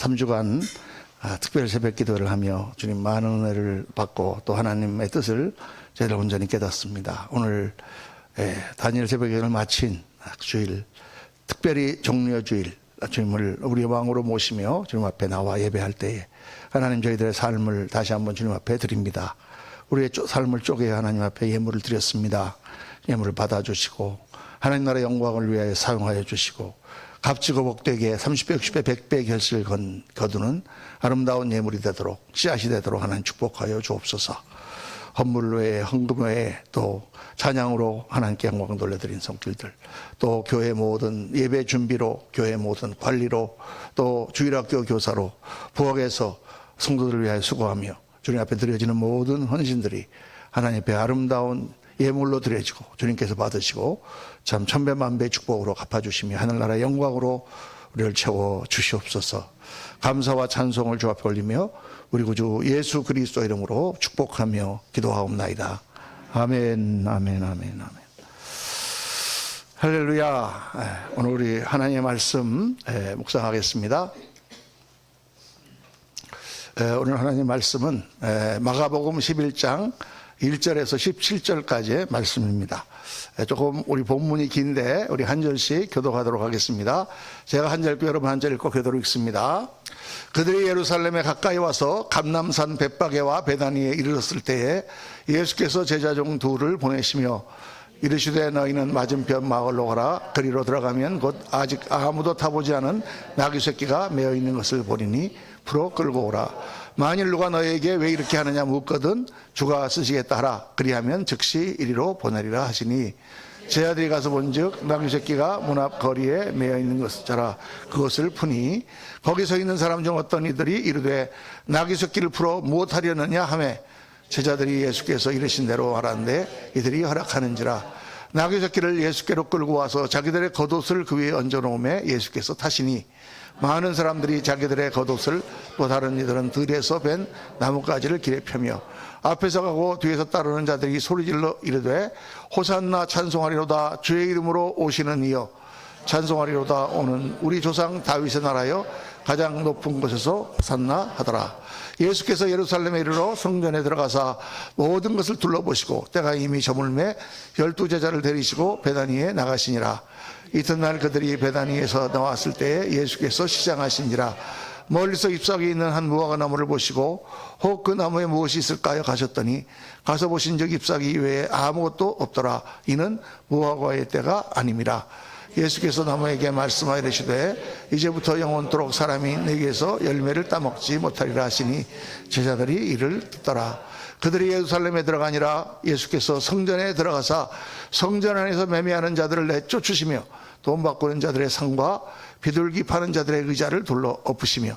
3주간 특별 새벽 기도를 하며 주님 많은 은혜를 받고 또 하나님의 뜻을 저희들 온전히 깨닫습니다. 오늘 다니엘 새벽 기도를 마친 주일, 특별히 종려주일, 주님을 우리 왕으로 모시며 주님 앞에 나와 예배할 때에 하나님 저희들의 삶을 다시 한번 주님 앞에 드립니다. 우리의 삶을 쪼개 하나님 앞에 예물을 드렸습니다. 예물을 받아주시고 하나님 나라의 영광을 위하여 사용하여 주시고 값지고 복되게 30배, 60배, 100배 결실을 거두는 아름다운 예물이 되도록, 씨앗이 되도록 하나님 축복하여 주옵소서. 헌물 외에, 헌금 외에 또 찬양으로 하나님께 영광 돌려드린 성길들, 또 교회 모든 예배 준비로, 교회 모든 관리로, 또 주일학교 교사로 부엌에서 성도들을 위하여 수고하며 주님 앞에 드려지는 모든 헌신들이 하나님 앞에 아름다운 예물로 드려지고 주님께서 받으시고 참 천배만배 축복으로 갚아주시며 하늘나라의 영광으로 우리를 채워 주시옵소서. 감사와 찬송을 주 앞에 올리며 우리 구주 예수 그리스도 이름으로 축복하며 기도하옵나이다. 아멘, 아멘, 아멘, 아멘. 할렐루야. 오늘 우리 하나님의 말씀 묵상하겠습니다. 오늘 하나님의 말씀은 마가복음 11장 1절에서 17절까지의 말씀입니다. 조금 우리 본문이 긴데 우리 한 절씩 교독하도록 하겠습니다. 제가 한 절 읽고 여러분 한 절 읽고 교도로 읽습니다. 그들이 예루살렘에 가까이 와서 감람산 벳바게와 베다니에 이르렀을 때에 예수께서 제자 중 둘을 보내시며 이르시되 너희는 맞은편 마을로 가라. 그리로 들어가면 곧 아직 아무도 타보지 않은 나귀 새끼가 메어 있는 것을 보리니 풀어 끌고 오라. 만일 누가 너에게 왜 이렇게 하느냐 묻거든 주가 쓰시겠다 하라. 그리하면 즉시 이리로 보내리라 하시니 제 아들이 가서 본즉 나귀 새끼가 문 앞 거리에 메어 있는 것을 자라 그것을 푸니 거기 서 있는 사람 중 어떤 이들이 이르되 나귀 새끼를 풀어 무엇하려느냐 하매 제자들이 예수께서 이르신 대로 하라는데 이들이 허락하는지라. 나귀 새끼를 예수께로 끌고 와서 자기들의 겉옷을 그 위에 얹어 놓음에 예수께서 타시니 많은 사람들이 자기들의 겉옷을 또 다른 이들은 들에서 벤 나뭇가지를 길에 펴며 앞에서 가고 뒤에서 따르는 자들이 소리질러 이르되 호산나 찬송하리로다 주의 이름으로 오시는 이여 찬송하리로다 오는 우리 조상 다윗의 나라여 가장 높은 곳에서 호산나 하더라. 예수께서 예루살렘에 이르러 성전에 들어가사 모든 것을 둘러보시고 때가 이미 저물매 12제자를 데리시고 베다니에 나가시니라. 이튿날 그들이 베다니에서 나왔을 때에 예수께서 시장하시니라. 멀리서 잎사귀 있는 한 무화과 나무를 보시고 혹 그 나무에 무엇이 있을까요 가셨더니 가서 보신 적 잎사귀 외에 아무것도 없더라. 이는 무화과의 때가 아님이라. 예수께서 나무에게 말씀하여 이르시되 이제부터 영원토록 사람이 내게서 열매를 따먹지 못하리라 하시니 제자들이 이를 듣더라. 그들이 예루살렘에 들어가니라. 예수께서 성전에 들어가사 성전 안에서 매매하는 자들을 내쫓으시며 돈 바꾸는 자들의 상과 비둘기 파는 자들의 의자를 둘러 엎으시며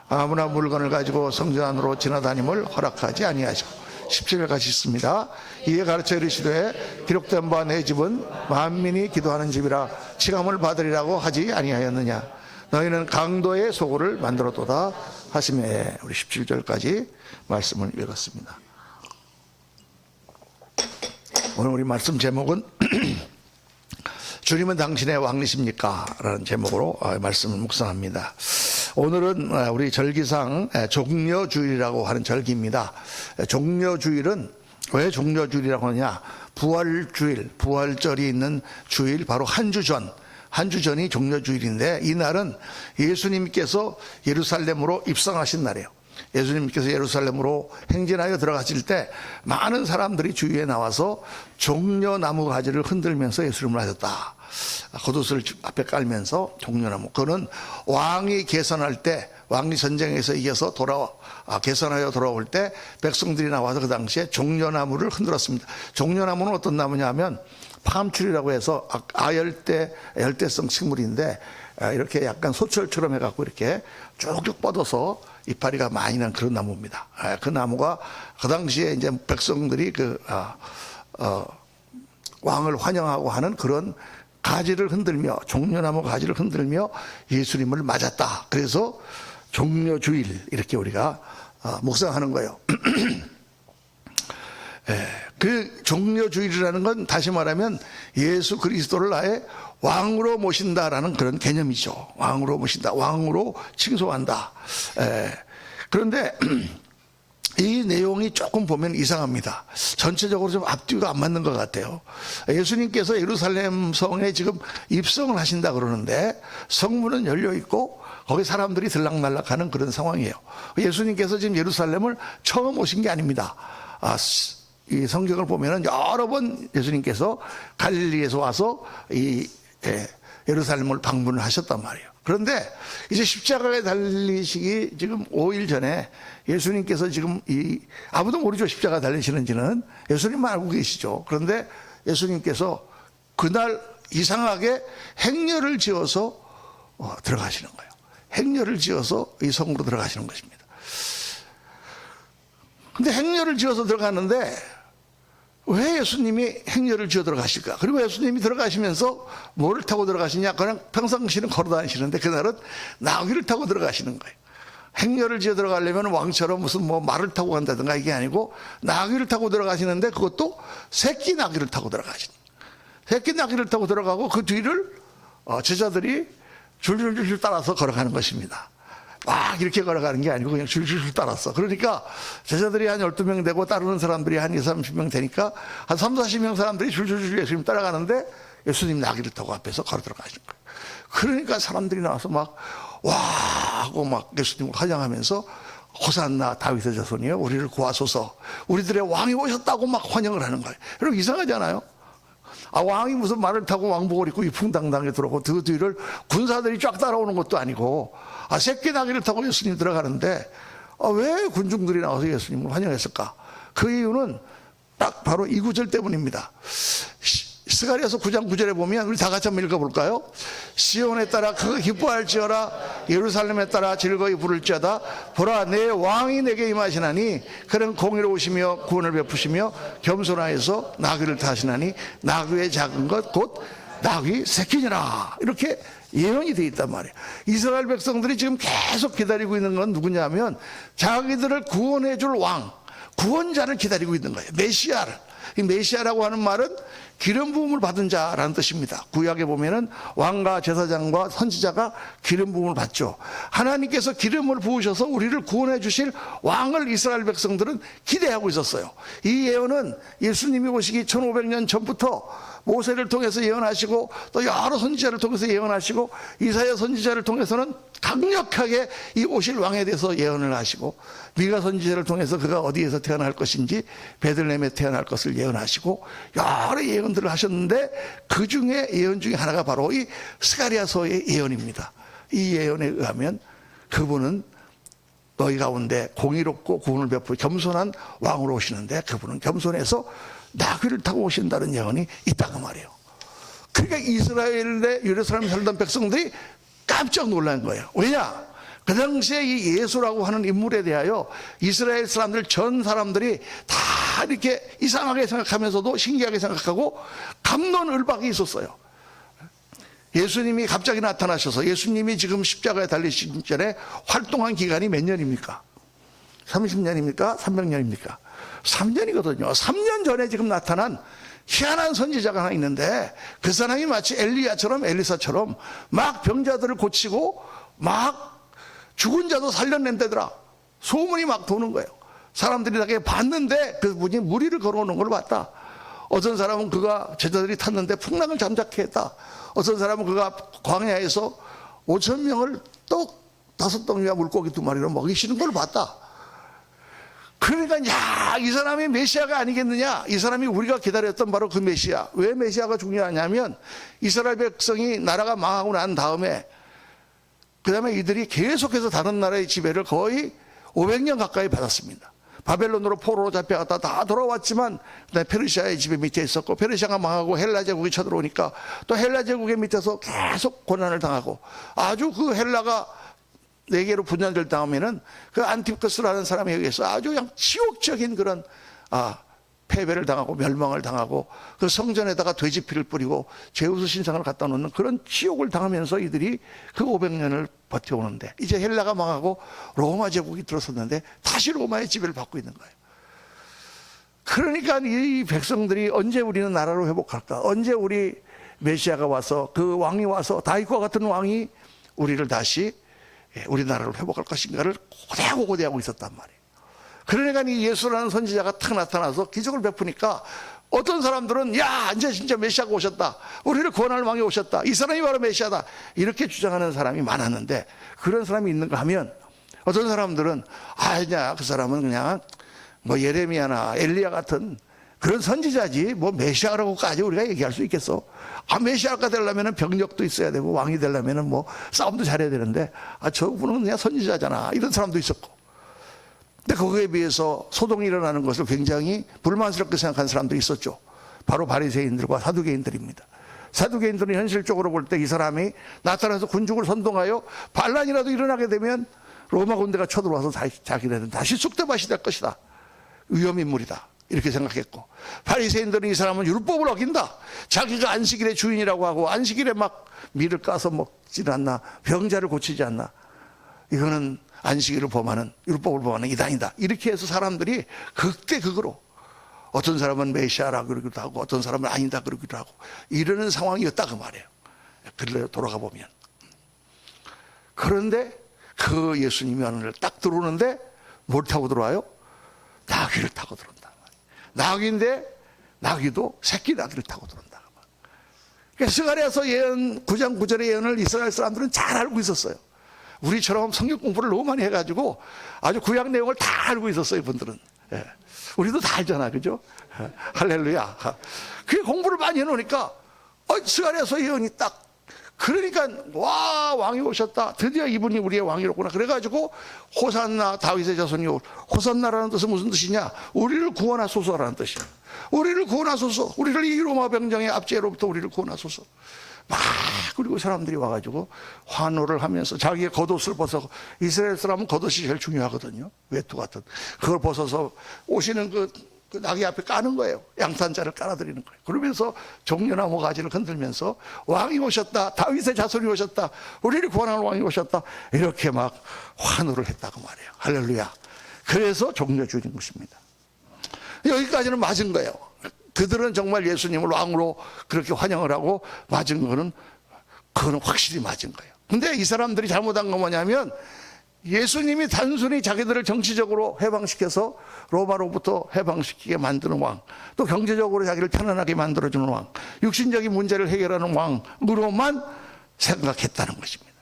아무나 물건을 가지고 성전 안으로 지나다님을 허락하지 아니하시고 17절 같이 있습니다. 이에 가르쳐 이르시되 기록된 바 내 집은 만민이 기도하는 집이라 칭함을 받으리라고 하지 아니하였느냐. 너희는 강도의 소굴을 만들었도다 하시매. 우리 17절까지 말씀을 읽었습니다. 오늘 우리 말씀 제목은 주님은 당신의 왕이십니까? 라는 제목으로 말씀을 묵상합니다. 오늘은 우리 절기상 종려주일이라고 하는 절기입니다. 종려주일은 왜 종려주일이라고 하느냐? 부활주일, 부활절이 있는 주일, 바로 한 주 전이 종려주일인데 이날은 예수님께서 예루살렘으로 입성하신 날이에요. 예수님께서 예루살렘으로 행진하여 들어가실 때 많은 사람들이 주위에 나와서 종려나무 가지를 흔들면서 예수님을 하셨다. 겉옷을 앞에 깔면서 종려나무. 그거는 왕이 개선할 때, 왕이 전쟁에서 이겨서 개선하여 돌아올 때 백성들이 나와서 그 당시에 종려나무를 흔들었습니다. 종려나무는 어떤 나무냐 하면 팜추리라고 해서 열대성 식물인데 이렇게 약간 소철처럼 해갖고 이렇게 쭉쭉 뻗어서 이파리가 많이 난 그런 나무입니다. 그 나무가 그 당시에 이제 백성들이 왕을 환영하고 하는 그런 가지를 흔들며 종려나무 가지를 흔들며 예수님을 맞았다. 그래서 종려주일 이렇게 우리가 묵상하는 거예요. 그 종려주일이라는 건 다시 말하면 예수 그리스도를 나의 왕으로 모신다라는 그런 개념이죠. 왕으로 모신다, 왕으로 칭송한다. 그런데 이 내용이 조금 보면 이상합니다. 전체적으로 좀 앞뒤가 안 맞는 것 같아요. 예수님께서 예루살렘 성에 지금 입성을 하신다 그러는데 성문은 열려 있고 거기 사람들이 들락날락하는 그런 상황이에요. 예수님께서 지금 예루살렘을 처음 오신 게 아닙니다. 이 성경을 보면은 여러 번 예수님께서 갈릴리에서 와서 예루살렘을 방문을 하셨단 말이에요. 그런데 이제 십자가에 달리시기 지금 5일 전에 예수님께서 지금 아무도 모르죠. 십자가 달리시는지는. 예수님만 알고 계시죠. 그런데 예수님께서 그날 이상하게 행렬을 지어서 들어가시는 거예요. 행렬을 지어서 이 성으로 들어가시는 것입니다. 근데 행렬을 지어서 들어가는데 왜 예수님이 행렬을 지어 들어가실까? 그리고 예수님이 들어가시면서 뭐를 타고 들어가시냐? 그냥 평상시는 걸어 다니시는데 그날은 나귀를 타고 들어가시는 거예요. 행렬을 지어 들어가려면 왕처럼 무슨 말을 타고 간다든가 이게 아니고 나귀를 타고 들어가시는데 그것도 새끼 나귀를 타고 들어가시는 거예요. 새끼 나귀를 타고 들어가고 그 뒤를 제자들이 줄줄줄 따라서 걸어가는 것입니다. 막 이렇게 걸어가는 게 아니고 그냥 줄줄줄 따랐어. 그러니까 제자들이 한 12명 되고 따르는 사람들이 한 20, 30명 되니까 한 3, 40명 사람들이 줄줄줄 예수님 따라가는데 예수님 나귀를 타고 앞에서 걸어 들어가시는 거예요. 그러니까 사람들이 나와서 막 와 하고 막 예수님을 환영하면서 호산나 다윗의 자손이여 우리를 구하소서, 우리들의 왕이 오셨다고 막 환영을 하는 거예요. 여러분 이상하지 않아요? 왕이 무슨 말을 타고 왕복을 입고 위풍당당하게 들어오고 그 뒤를 군사들이 쫙 따라오는 것도 아니고 새끼 나귀를 타고 예수님 들어가는데 왜 군중들이 나와서 예수님을 환영했을까? 그 이유는 딱 바로 이 구절 때문입니다. 스가랴서 9장 9절에 보면 우리 다 같이 한번 읽어볼까요? 시온에 따라 그가 기뻐할지어라, 예루살렘에 따라 즐거이 부를지어다. 보라 내 왕이 내게 임하시나니 그는 공의로우시며 구원을 베푸시며 겸손하여서 나귀를 타시나니 나귀의 작은 것 곧 나귀 새끼니라. 이렇게 예언이 되어 있단 말이에요. 이스라엘 백성들이 지금 계속 기다리고 있는 건 누구냐면 자기들을 구원해 줄 왕, 구원자를 기다리고 있는 거예요. 메시아를. 이 메시아라고 하는 말은 기름 부음을 받은 자라는 뜻입니다. 구약에 보면은 왕과 제사장과 선지자가 기름 부음을 받죠. 하나님께서 기름을 부으셔서 우리를 구원해 주실 왕을 이스라엘 백성들은 기대하고 있었어요. 이 예언은 예수님이 오시기 1500년 전부터 모세를 통해서 예언하시고 또 여러 선지자를 통해서 예언하시고 이사야 선지자를 통해서는 강력하게 이 오실 왕에 대해서 예언을 하시고 미가 선지자를 통해서 그가 어디에서 태어날 것인지 베들레헴에 태어날 것을 예언하시고 여러 예언들을 하셨는데 그 중에 예언 중에 하나가 바로 이 스가랴서의 예언입니다. 이 예언에 의하면 그분은 너희 가운데 공의롭고 구원을 베푸고 겸손한 왕으로 오시는데 그분은 겸손해서 나귀를 타고 오신다는 예언이 있다고 말이에요. 그러니까 이스라엘의 예루살렘에 살던 백성들이 깜짝 놀란 거예요. 왜냐? 그 당시에 이 예수라고 하는 인물에 대하여 이스라엘 사람들 전 사람들이 다 이렇게 이상하게 생각하면서도 신기하게 생각하고 갑론을박이 있었어요. 예수님이 갑자기 나타나셔서 예수님이 지금 십자가에 달리시기 전에 활동한 기간이 몇 년입니까? 30년입니까? 300년입니까? 3년이거든요. 3년 전에 지금 나타난 희한한 선지자가 하나 있는데 그 사람이 마치 엘리야처럼 엘리사처럼 막 병자들을 고치고 막 죽은 자도 살려낸다더라. 소문이 막 도는 거예요. 사람들이 다 봤는데 그분이 무리를 걸어오는 걸 봤다. 어떤 사람은 그가 제자들이 탔는데 풍랑을 잠자케 했다. 어떤 사람은 그가 광야에서 5,000명을 떡 5덩이와 물고기 2마리로 먹이시는 걸 봤다. 그러니까 이 사람이 메시아가 아니겠느냐. 이 사람이 우리가 기다렸던 바로 그 메시아. 왜 메시아가 중요하냐면 이스라엘 백성이 나라가 망하고 난 다음에 그 다음에 이들이 계속해서 다른 나라의 지배를 거의 500년 가까이 받았습니다. 바벨론으로 포로로 잡혀갔다 다 돌아왔지만 그다음에 페르시아의 지배 밑에 있었고 페르시아가 망하고 헬라 제국이 쳐들어오니까 또 헬라 제국의 밑에서 계속 고난을 당하고 아주 그 헬라가 4개로 분열될 다음에는 그 안티파크스라는 사람에 의해서 아주 그냥 지옥적인 그런 패배를 당하고 멸망을 당하고 그 성전에다가 돼지피를 뿌리고 제우스 신상을 갖다 놓는 그런 지옥을 당하면서 이들이 그 500년을 버텨오는데 이제 헬라가 망하고 로마 제국이 들어섰는데 다시 로마의 지배를 받고 있는 거예요. 그러니까 이 백성들이 언제 우리는 나라로 회복할까? 언제 우리 메시아가 와서 그 왕이 와서 다윗과 같은 왕이 우리를 다시 우리나라를 회복할 것인가를 고대하고 있었단 말이에요. 그러니까 이 예수라는 선지자가 탁 나타나서 기적을 베푸니까 어떤 사람들은 야 이제 진짜 메시아가 오셨다, 우리를 구원할 왕이 오셨다, 이 사람이 바로 메시아다, 이렇게 주장하는 사람이 많았는데, 그런 사람이 있는가 하면 어떤 사람들은 아니야 그 사람은 그냥 뭐 예레미야나 엘리야 같은 그런 선지자지 뭐 메시아라고까지 우리가 얘기할 수 있겠어. 메시아가 되려면 병력도 있어야 되고 왕이 되려면 뭐 싸움도 잘해야 되는데 저분은 그냥 선지자잖아, 이런 사람도 있었고. 근데 거기에 비해서 소동이 일어나는 것을 굉장히 불만스럽게 생각한 사람들이 있었죠. 바로 바리새인들과 사두개인들입니다. 사두개인들은 현실적으로 볼 때 이 사람이 나타나서 군중을 선동하여 반란이라도 일어나게 되면 로마 군대가 쳐들어와서 자기네는 다시 쑥대밭이 될 것이다, 위험인물이다, 이렇게 생각했고, 바리새인들은 이 사람은 율법을 어긴다, 자기가 안식일의 주인이라고 하고 안식일에 막 밀을 까서 먹지 않나, 병자를 고치지 않나, 이거는 안식일을 범하는, 율법을 범하는 이단이다, 이렇게 해서 사람들이 극대극으로 어떤 사람은 메시아라 그러기도 하고 어떤 사람은 아니다 그러기도 하고 이러는 상황이었다 그 말이에요. 그래 돌아가 보면. 그런데 그 예수님이 어느 날 딱 들어오는데 뭘 타고 들어와요? 나귀를 타고 들어온다. 나귀인데 나귀도 새끼 나귀를 타고 들어온다. 그러니까 스가랴서 예언 9장 9절의 예언을 이스라엘 사람들은 잘 알고 있었어요. 우리처럼 성경 공부를 너무 많이 해가지고 아주 구약 내용을 다 알고 있었어요, 이분들은. 예. 우리도 다 알잖아, 그죠? 할렐루야. 그 공부를 많이 해놓으니까 스가랴서 예언이 딱, 그러니까 와 왕이 오셨다, 드디어 이분이 우리의 왕이로구나. 그래가지고 호산나, 다윗의 자손이 호산나라는 뜻은 무슨 뜻이냐? 우리를 구원하소서라는 뜻이야. 우리를 구원하소서, 우리를 이 로마 병정의 압제로부터 우리를 구원하소서. 막 그리고 사람들이 와가지고 환호를 하면서 자기의 겉옷을 벗어, 이스라엘 사람은 겉옷이 제일 중요하거든요, 외투 같은 그걸 벗어서 오시는 그 나귀 앞에 까는 거예요. 양탄자를 깔아드리는 거예요. 그러면서 종려나무 가지를 흔들면서 왕이 오셨다, 다윗의 자손이 오셨다, 우리를 구원하는 왕이 오셨다, 이렇게 막 환호를 했다고 말이에요. 할렐루야. 그래서 종려 주는 것입니다. 여기까지는 맞은 거예요. 그들은 정말 예수님을 왕으로 그렇게 환영을 하고 맞은 거는, 그거는 확실히 맞은 거예요. 근데 이 사람들이 잘못한 건 뭐냐면, 예수님이 단순히 자기들을 정치적으로 해방시켜서 로마로부터 해방시키게 만드는 왕, 또 경제적으로 자기를 편안하게 만들어주는 왕, 육신적인 문제를 해결하는 왕으로만 생각했다는 것입니다.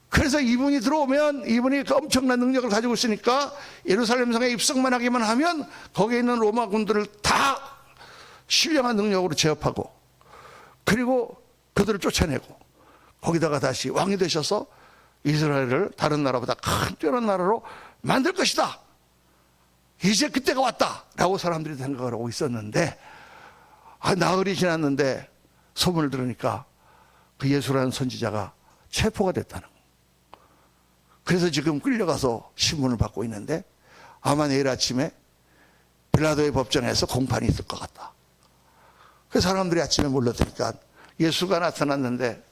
그래서 이분이 들어오면, 이분이 엄청난 능력을 가지고 있으니까 예루살렘 성에 입성만 하기만 하면 거기에 있는 로마 군들을 다 신령한 능력으로 제압하고, 그리고 그들을 쫓아내고, 거기다가 다시 왕이 되셔서 이스라엘을 다른 나라보다 큰 뛰어난 나라로 만들 것이다, 이제 그때가 왔다 라고 사람들이 생각을 하고 있었는데, 나흘이 지났는데 소문을 들으니까 그 예수라는 선지자가 체포가 됐다는 거예요. 그래서 지금 끌려가서 신문을 받고 있는데, 아마 내일 아침에 빌라도의 법정에서 공판이 있을 것 같다. 그 사람들이 아침에 몰려드니까 예수가 나타났는데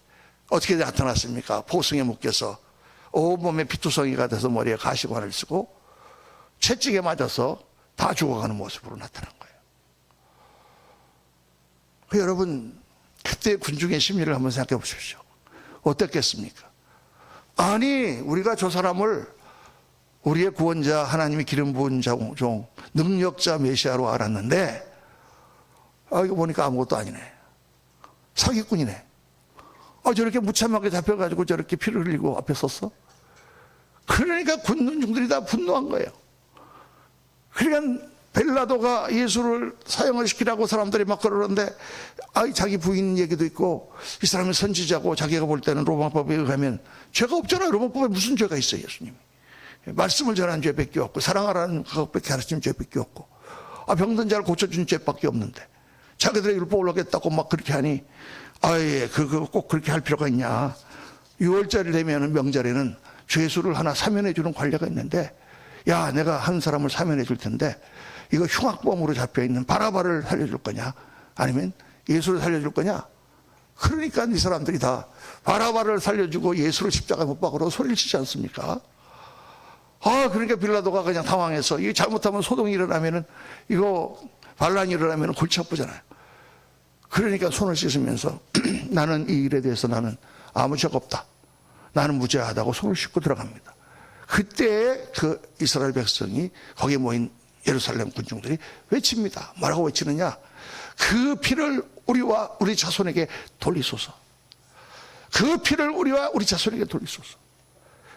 어떻게 나타났습니까? 포승에 묶여서 온몸에 피투성이가 돼서 머리에 가시관을 쓰고 채찍에 맞아서 다 죽어가는 모습으로 나타난 거예요. 여러분, 그때 군중의 심리를 한번 생각해 보십시오. 어땠겠습니까? 아니, 우리가 저 사람을 우리의 구원자, 하나님이 기름 부은 종, 능력자 메시아로 알았는데, 이거 보니까 아무것도 아니네, 사기꾼이네. 저렇게 무참하게 잡혀가지고 저렇게 피를 흘리고 앞에 섰어? 그러니까 군중들이 다 분노한 거예요. 그러니까 빌라도가 예수를 사형을 시키라고 사람들이 막 그러는데, 자기 부인 얘기도 있고, 이 사람이 선지자고 자기가 볼 때는 로마법에 의하면 죄가 없잖아요. 로마법에 무슨 죄가 있어요, 예수님이. 말씀을 전한 죄밖에 없고, 사랑하라는 것밖에 가르치는 죄밖에 없고, 병든 자를 고쳐준 죄밖에 없는데, 자기들의 율법을 어겼다고 막 그렇게 하니, 그거 꼭 그렇게 할 필요가 있냐. 6월절이 되면 명절에는 죄수를 하나 사면해 주는 관례가 있는데, 야, 내가 한 사람을 사면해 줄 텐데 이거 흉악범으로 잡혀있는 바라바를 살려줄 거냐, 아니면 예수를 살려줄 거냐. 그러니까 이 사람들이 다 바라바를 살려주고 예수를 십자가에 못 박으러 소리를 치지 않습니까? 그러니까 빌라도가 그냥 당황해서, 이게 잘못하면 소동이 일어나면은, 이거 반란이 일어나면은 골치 아프잖아요. 그러니까 손을 씻으면서 나는 이 일에 대해서 나는 아무 죄 없다, 나는 무죄하다고 손을 씻고 들어갑니다. 그때 그 이스라엘 백성이 거기에 모인 예루살렘 군중들이 외칩니다. 뭐라고 외치느냐? 그 피를 우리와 우리 자손에게 돌리소서. 그 피를 우리와 우리 자손에게 돌리소서.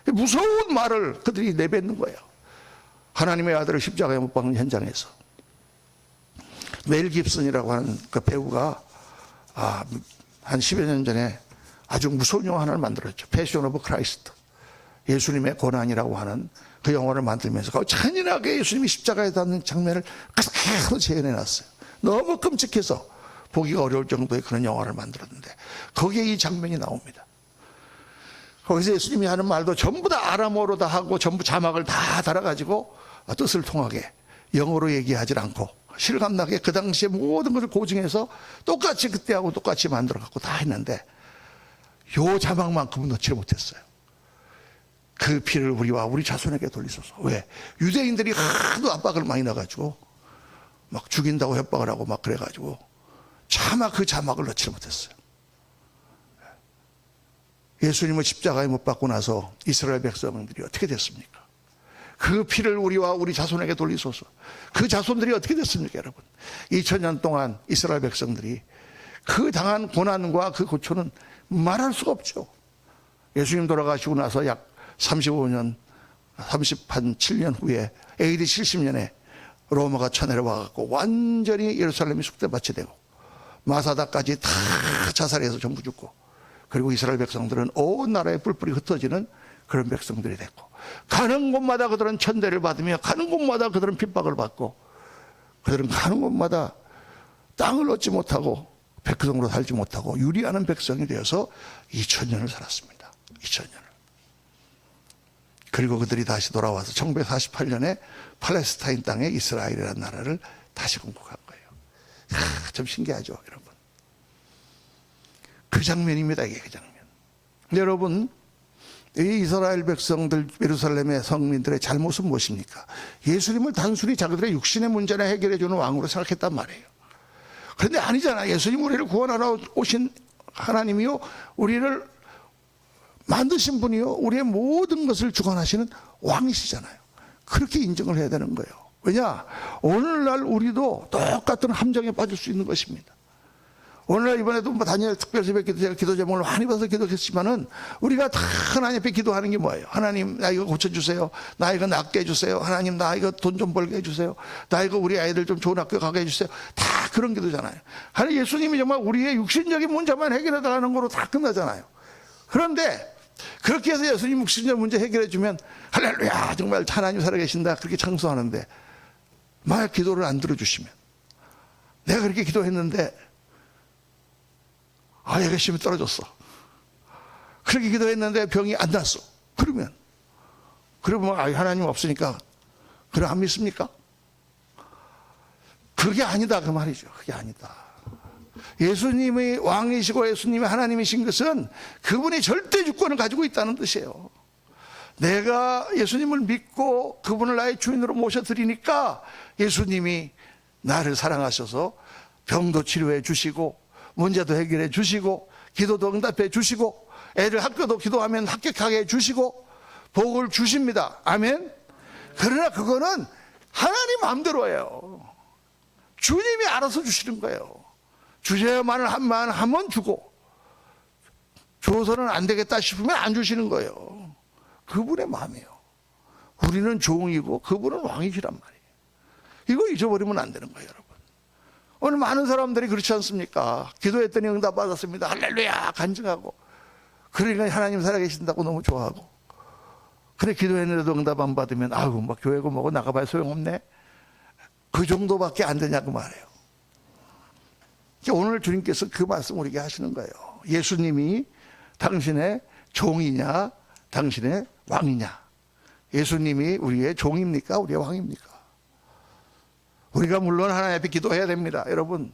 무서운 말을 그들이 내뱉는 거예요. 하나님의 아들을 십자가에 못 박는 현장에서 멜 깁슨이라고 하는 그 배우가 한 10여 년 전에 아주 무서운 영화 하나를 만들었죠. 패션 오브 크라이스트, 예수님의 고난이라고 하는 그 영화를 만들면서 잔인하게 예수님이 십자가에 닿는 장면을 그대로 재현해놨어요. 너무 끔찍해서 보기가 어려울 정도의 그런 영화를 만들었는데 거기에 이 장면이 나옵니다. 거기서 예수님이 하는 말도 전부 다 아람어로 다 하고 전부 자막을 다 달아가지고 뜻을 통하게 영어로 얘기하지 않고 실감나게 그 당시에 모든 것을 고증해서 똑같이 그때하고 똑같이 만들어갖고 다 했는데 요 자막만큼은 넣지 못했어요. 그 피를 우리와 우리 자손에게 돌리소서. 왜? 유대인들이 하도 압박을 많이 나가지고 막 죽인다고 협박을 하고 막 그래가지고 차마 그 자막을 넣지 못했어요. 예수님을 십자가에 못 박고 나서 이스라엘 백성들이 어떻게 됐습니까? 그 피를 우리와 우리 자손에게 돌리소서. 그 자손들이 어떻게 됐습니까, 여러분? 2000년 동안 이스라엘 백성들이 그 당한 고난과 그 고초는 말할 수가 없죠. 예수님 돌아가시고 나서 약 35년, 37년 후에 AD 70년에 로마가 쳐내려와갖고 완전히 예루살렘이 쑥대밭이 되고 마사다까지 다 자살해서 전부 죽고, 그리고 이스라엘 백성들은 온 나라에 뿔뿔이 흩어지는 그런 백성들이 됐고, 가는 곳마다 그들은 천대를 받으며 가는 곳마다 그들은 핍박을 받고, 그들은 가는 곳마다 땅을 얻지 못하고 백성으로 살지 못하고 유리하는 백성이 되어서 2000년을 살았습니다. 2000년을. 그리고 그들이 다시 돌아와서 1948년에 팔레스타인 땅에 이스라엘이라는 나라를 다시 건국한 거예요. 좀 신기하죠, 여러분? 그 장면입니다, 이게 그 장면. 여러분, 이 이스라엘 백성들, 예루살렘의 성민들의 잘못은 무엇입니까? 예수님을 단순히 자기들의 육신의 문제나 해결해 주는 왕으로 생각했단 말이에요. 그런데 아니잖아. 예수님 우리를 구원하러 오신 하나님이요, 우리를 만드신 분이요, 우리의 모든 것을 주관하시는 왕이시잖아요. 그렇게 인정을 해야 되는 거예요. 왜냐? 오늘날 우리도 똑같은 함정에 빠질 수 있는 것입니다. 오늘날 이번에도 다니엘 특별시배 기도 제목을 많이 받아서 기도했지만은 우리가 다 하나님 앞에 기도하는 게 뭐예요? 하나님, 나 이거 고쳐주세요. 나 이거 낫게 해주세요. 하나님, 나 이거 돈 좀 벌게 해주세요. 나 이거 우리 아이들 좀 좋은 학교 가게 해주세요. 다 그런 기도잖아요. 하나님, 예수님이 정말 우리의 육신적인 문제만 해결해 달라는 거로 다 끝나잖아요. 그런데 그렇게 해서 예수님 육신적 문제 해결해 주면 할렐루야, 정말 하나님 살아계신다, 그렇게 찬송하는데, 만약 기도를 안 들어주시면, 내가 그렇게 기도했는데 열심히 떨어졌어, 그렇게 기도했는데 병이 안 났어, 그러면 하나님 없으니까 그럼 안 믿습니까? 그게 아니다, 그 말이죠. 그게 아니다. 예수님이 왕이시고 예수님이 하나님이신 것은 그분이 절대 주권을 가지고 있다는 뜻이에요. 내가 예수님을 믿고 그분을 나의 주인으로 모셔드리니까 예수님이 나를 사랑하셔서 병도 치료해 주시고 문제도 해결해 주시고 기도도 응답해 주시고 애들 학교도 기도하면 합격하게 해 주시고 복을 주십니다. 아멘. 그러나 그거는 하나님 마음대로예요. 주님이 알아서 주시는 거예요. 주셔야만 하면 주고, 줘서는 안 되겠다 싶으면 안 주시는 거예요. 그분의 마음이에요. 우리는 종이고 그분은 왕이시란 말이에요. 이거 잊어버리면 안 되는 거예요, 여러분. 오늘 많은 사람들이 그렇지 않습니까? 기도했더니 응답 받았습니다, 할렐루야 간증하고, 그러니까 하나님 살아계신다고 너무 좋아하고, 그래 기도했는데도 응답 안 받으면 아이고 막 교회고 뭐고 나가봐야 소용없네, 그 정도밖에 안 되냐고 말해요. 오늘 주님께서 그 말씀 우리에게 하시는 거예요. 예수님이 당신의 종이냐 당신의 왕이냐? 예수님이 우리의 종입니까? 우리의 왕입니까? 우리가 물론 하나님 앞에 기도해야 됩니다. 여러분,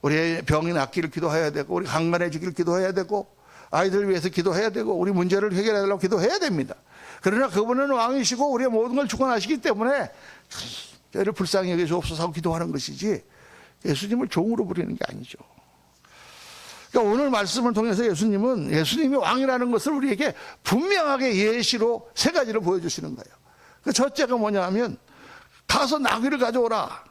우리의 병이 낫기를 기도해야 되고, 우리 강건해지기를 기도해야 되고, 아이들을 위해서 기도해야 되고, 우리 문제를 해결해 달라고 기도해야 됩니다. 그러나 그분은 왕이시고 우리의 모든 걸 주관하시기 때문에 저희를 불쌍히 여겨 주옵소서 하고 기도하는 것이지 예수님을 종으로 부리는 게 아니죠. 그러니까 오늘 말씀을 통해서 예수님이 왕이라는 것을 우리에게 분명하게 예시로 세 가지를 보여주시는 거예요. 그 첫째가 뭐냐 하면 가서 나귀를 가져오라.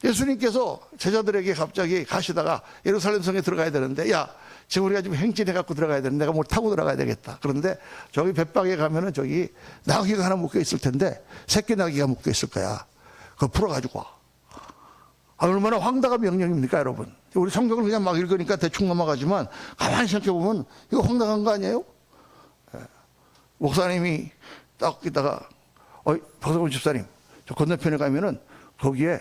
예수님께서 제자들에게 갑자기 가시다가 예루살렘 성에 들어가야 되는데, 야, 지금 우리가 지금 행진해 갖고 들어가야 되는데 내가 뭘 타고 들어가야 되겠다. 그런데 저기 벳방에 가면은 저기 나귀가 하나 묶여 있을 텐데 새끼 나귀가 묶여 있을 거야. 그거 풀어가지고 와. 얼마나 황당한 명령입니까, 여러분? 우리 성경을 그냥 막 읽으니까 대충 넘어가지만 가만히 생각해보면 이거 황당한 거 아니에요? 목사님이 딱 있다가 박성훈 집사님, 저 건너편에 가면은 거기에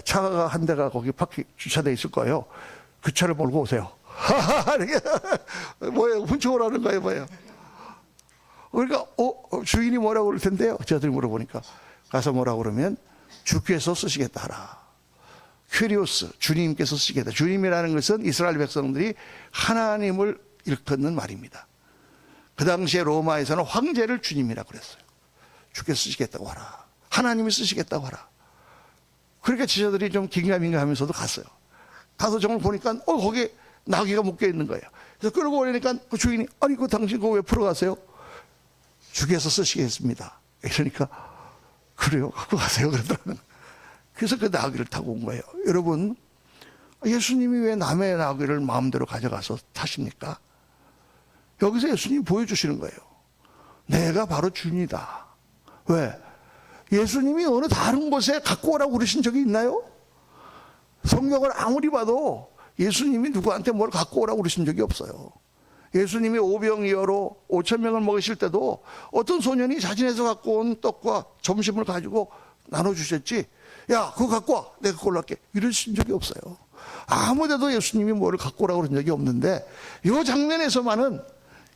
차가 한 대가 거기 파킹 주차돼 있을 거예요. 그 차를 몰고 오세요. 뭐예요? 훔쳐오라는 거예요, 뭐예요? 그러니까 주인이 뭐라고 그럴 텐데요. 저들이 물어보니까 가서 뭐라고 그러면 주께서 쓰시겠다 하라. 퀴리오스, 주님께서 쓰시겠다. 주님이라는 것은 이스라엘 백성들이 하나님을 일컫는 말입니다. 그 당시에 로마에서는 황제를 주님이라고 그랬어요. 주께서 쓰시겠다고 하라. 하나님이 쓰시겠다고 하라. 그러니까 지자들이 좀 긴가민가 하면서도 갔어요. 가서 정말 보니까 거기에 나귀가 묶여 있는 거예요. 그래서 끌고 오려니까 그 주인이, 아니 그 당신 그거 왜 풀어가세요? 주께서 쓰시겠습니다. 그러니까 그래요, 갖고 가세요 그러더라고요. 그래서 그 나귀를 타고 온 거예요. 여러분, 예수님이 왜 남의 나귀를 마음대로 가져가서 타십니까? 여기서 예수님이 보여주시는 거예요. 내가 바로 주인이다. 왜? 예수님이 어느 다른 곳에 갖고 오라고 그러신 적이 있나요? 성경을 아무리 봐도 예수님이 누구한테 뭘 갖고 오라고 그러신 적이 없어요. 예수님이 오병이어로 5,000명을 먹이실 때도 어떤 소년이 자신에서 갖고 온 떡과 점심을 가지고 나눠주셨지, 야 그거 갖고 와, 내가 그걸로 할게, 이러신 적이 없어요. 아무데도 예수님이 뭐를 갖고 오라고 그런 적이 없는데 이 장면에서만은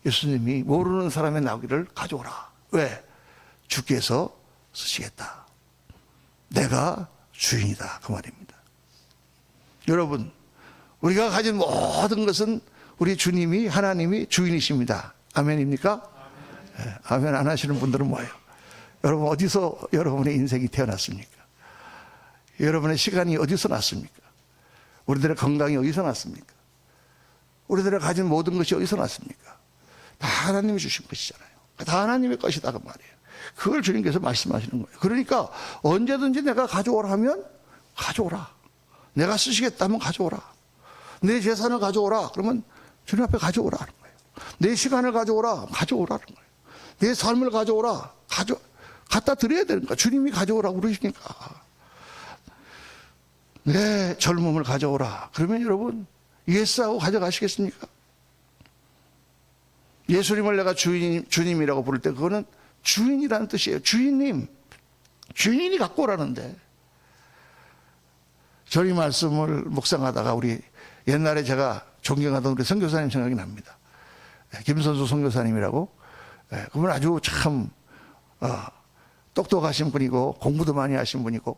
예수님이 모르는 사람의 나귀를 가져오라. 왜? 주께서 쓰시겠다. 내가 주인이다, 그 말입니다. 여러분, 우리가 가진 모든 것은 우리 주님이, 하나님이 주인이십니다. 아멘입니까? 아멘. 아멘 안 하시는 분들은 뭐예요? 여러분, 어디서 여러분의 인생이 태어났습니까? 여러분의 시간이 어디서 났습니까? 우리들의 건강이 어디서 났습니까? 우리들의 가진 모든 것이 어디서 났습니까? 다 하나님이 주신 것이잖아요. 다 하나님의 것이다, 그 말이에요. 그걸 주님께서 말씀하시는 거예요. 그러니까 언제든지 내가 가져오라 하면 가져오라. 내가 쓰시겠다 하면 가져오라. 내 재산을 가져오라 그러면 주님 앞에 가져오라는 거예요. 내 시간을 가져오라, 가져오라는 거예요. 내 삶을 가져오라, 갖다 드려야 되는 거야. 주님이 가져오라고 그러시니까. 내 젊음을 가져오라 그러면 여러분 예스하고 가져가시겠습니까? 예수님을 내가 주님이라고 부를 때 그거는 주인이라는 뜻이에요. 주인님, 주인이 갖고 오라는데. 저희 말씀을 묵상하다가 우리 옛날에 제가 존경하던 우리 선교사님 생각이 납니다. 김선수 선교사님이라고. 그분 아주 참 똑똑하신 분이고 공부도 많이 하신 분이고,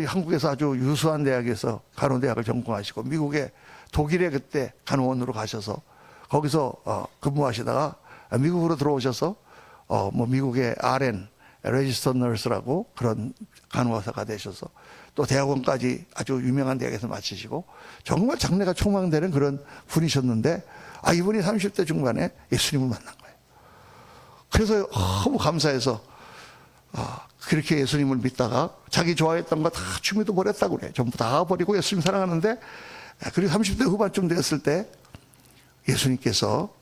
한국에서 아주 유수한 대학에서 간호대학을 전공하시고 미국에 독일에 그때 간호원으로 가셔서 거기서 근무하시다가 미국으로 들어오셔서 미국의 RN 레지스턴 너스라고 그런 간호사가 되셔서 또 대학원까지 아주 유명한 대학에서 마치시고 정말 장래가 촉망되는 그런 분이셨는데, 이분이 30대 중반에 예수님을 만난 거예요. 그래서 너무 감사해서 그렇게 예수님을 믿다가 자기 좋아했던 거 다 취미도 버렸다고 그래. 전부 다 버리고 예수님 사랑하는데, 그리고 30대 후반쯤 되었을 때 예수님께서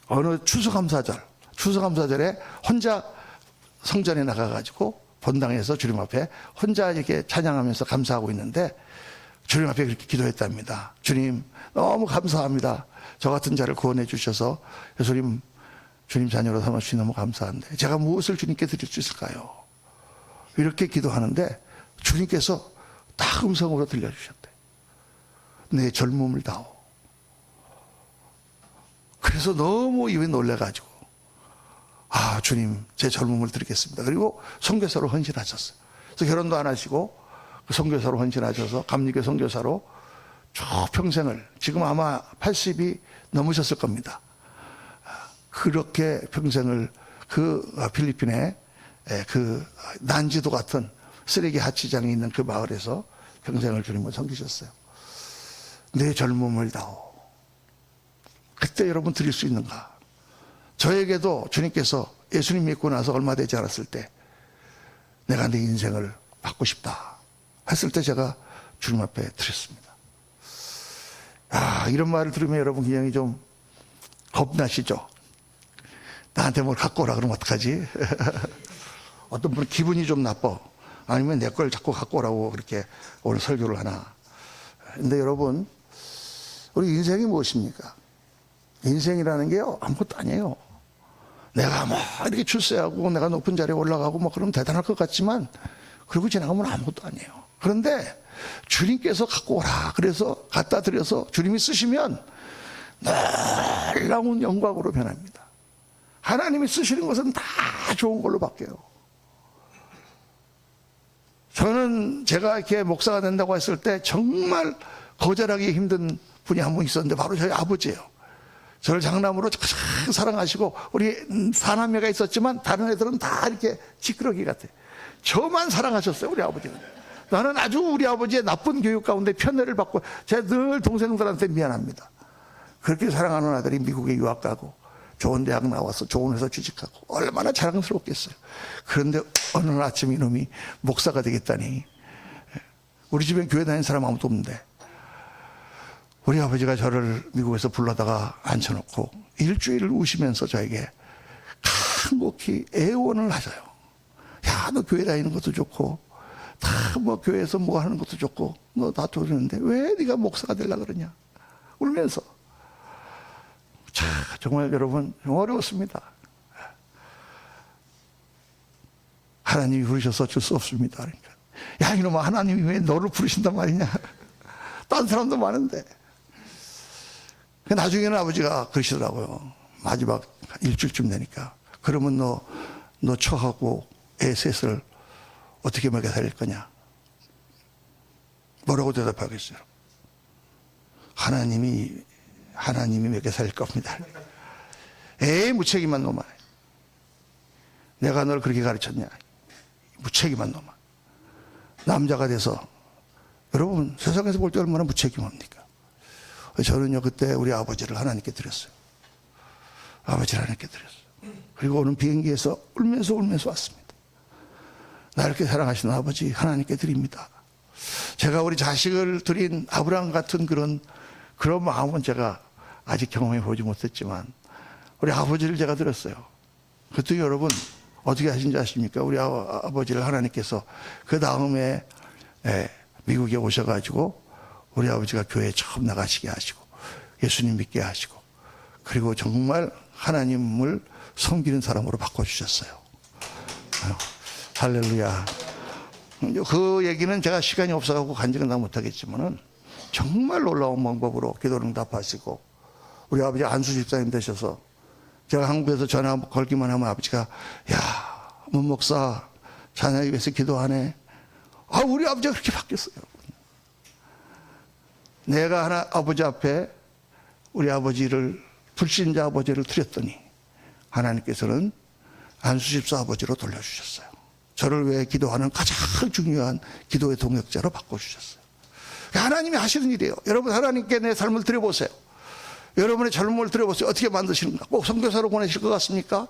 어느 추수감사절에 혼자 성전에 나가가지고 본당에서 주님 앞에 혼자 이렇게 찬양하면서 감사하고 있는데 주님 앞에 그렇게 기도했답니다. 주님, 너무 감사합니다. 저 같은 자를 구원해 주셔서 주님 자녀로 삼아주시니 너무 감사한데 제가 무엇을 주님께 드릴 수 있을까요? 이렇게 기도하는데 주님께서 딱 음성으로 들려주셨대. 내 젊음을 다오. 그래서 너무 입에 놀래가지고 주님 제 젊음을 드리겠습니다. 그리고 선교사로 헌신하셨어요. 그래서 결혼도 안 하시고 선교사로 헌신하셔서 감리교 선교사로 쭉 평생을, 지금 아마 80이 넘으셨을 겁니다. 그렇게 평생을 그 필리핀의 그 난지도 같은 쓰레기 하치장이 있는 그 마을에서 평생을 주님을 섬기셨어요. 내 젊음을 다오. 그때 여러분 드릴 수 있는가? 저에게도 주님께서 예수님 믿고 나서 얼마 되지 않았을 때 내가 내 인생을 받고 싶다 했을 때 제가 주님 앞에 드렸습니다. 이런 말을 들으면 여러분 굉장히 좀 겁나시죠? 나한테 뭘 갖고 오라 그러면 어떡하지? 어떤 분은 기분이 좀 나빠. 아니면 내 걸 자꾸 갖고 오라고 그렇게 오늘 설교를 하나. 근데 여러분, 우리 인생이 무엇입니까? 인생이라는 게요, 아무것도 아니에요. 내가 뭐 이렇게 출세하고 내가 높은 자리에 올라가고 뭐 그러면 대단할 것 같지만 그러고 지나가면 아무것도 아니에요. 그런데 주님께서 갖고 오라 그래서 갖다 드려서 주님이 쓰시면 놀라운 영광으로 변합니다. 하나님이 쓰시는 것은 다 좋은 걸로 바뀌어요. 저는 제가 이렇게 목사가 된다고 했을 때 정말 거절하기 힘든 분이 한 분 있었는데 바로 저희 아버지예요. 저를 장남으로 가장 사랑하시고 우리 사남매가 있었지만 다른 애들은 다 이렇게 지끄러기 같아요. 저만 사랑하셨어요, 우리 아버지는. 나는 아주 우리 아버지의 나쁜 교육 가운데 편애를 받고 제가 늘 동생들한테 미안합니다. 그렇게 사랑하는 아들이 미국에 유학 가고 좋은 대학 나와서 좋은 회사 취직하고 얼마나 자랑스럽겠어요. 그런데 어느 날 아침 이놈이 목사가 되겠다니. 우리 집엔 교회 다니는 사람 아무도 없는데 우리 아버지가 저를 미국에서 불러다가 앉혀놓고 일주일을 우시면서 저에게 간곡히 애원을 하셔요. 야, 너 교회 다니는 것도 좋고 다 뭐 교회에서 뭐 하는 것도 좋고 너 다 좋은데 왜 네가 목사가 되려고 그러냐 울면서. 자, 정말 여러분 어려웠습니다. 하나님이 부르셔서 어쩔 수 없습니다. 그러니까 야, 이놈아, 하나님이 왜 너를 부르신단 말이냐. 딴 사람도 많은데. 나중에는 아버지가 그러시더라고요. 마지막 일주일쯤 되니까. 그러면 너 처하고 애 셋을 어떻게 먹여 살릴 거냐. 뭐라고 대답하겠어요? 하나님이 먹여 살릴 겁니다. 에이, 무책임한 놈아. 내가 널 그렇게 가르쳤냐. 무책임한 놈아. 남자가 돼서. 여러분, 세상에서 볼 때 얼마나 무책임합니까? 저는요, 그때 우리 아버지를 하나님께 드렸어요. 아버지를 하나님께 드렸어요. 그리고 오는 비행기에서 울면서 왔습니다. 나 이렇게 사랑하시는 아버지 하나님께 드립니다. 제가 우리 자식을 드린 아브라함 같은 그런 마음은 제가 아직 경험해 보지 못했지만 우리 아버지를 제가 드렸어요. 그때 여러분 어떻게 하신지 아십니까? 우리 아버지를 하나님께서 그 다음에 미국에 오셔가지고 우리 아버지가 교회에 처음 나가시게 하시고 예수님 믿게 하시고 그리고 정말 하나님을 섬기는 사람으로 바꿔주셨어요. 할렐루야. 그 얘기는 제가 시간이 없어가지고 간증은 다 못하겠지만은 정말 놀라운 방법으로 기도를 응답하시고 우리 아버지 안수 집사님 되셔서 제가 한국에서 전화 걸기만 하면 아버지가 야, 문 목사 자녀 위해서 기도하네. 우리 아버지가 그렇게 바뀌었어요. 내가 아버지 앞에 우리 아버지를 불신자 아버지를 드렸더니 하나님께서는 안수집사 아버지로 돌려주셨어요. 저를 위해 기도하는 가장 중요한 기도의 동역자로 바꿔주셨어요. 하나님이 하시는 일이에요. 여러분 하나님께 내 삶을 드려보세요. 여러분의 젊음을 드려보세요. 어떻게 만드시는가? 꼭 선교사로 보내실 것 같습니까?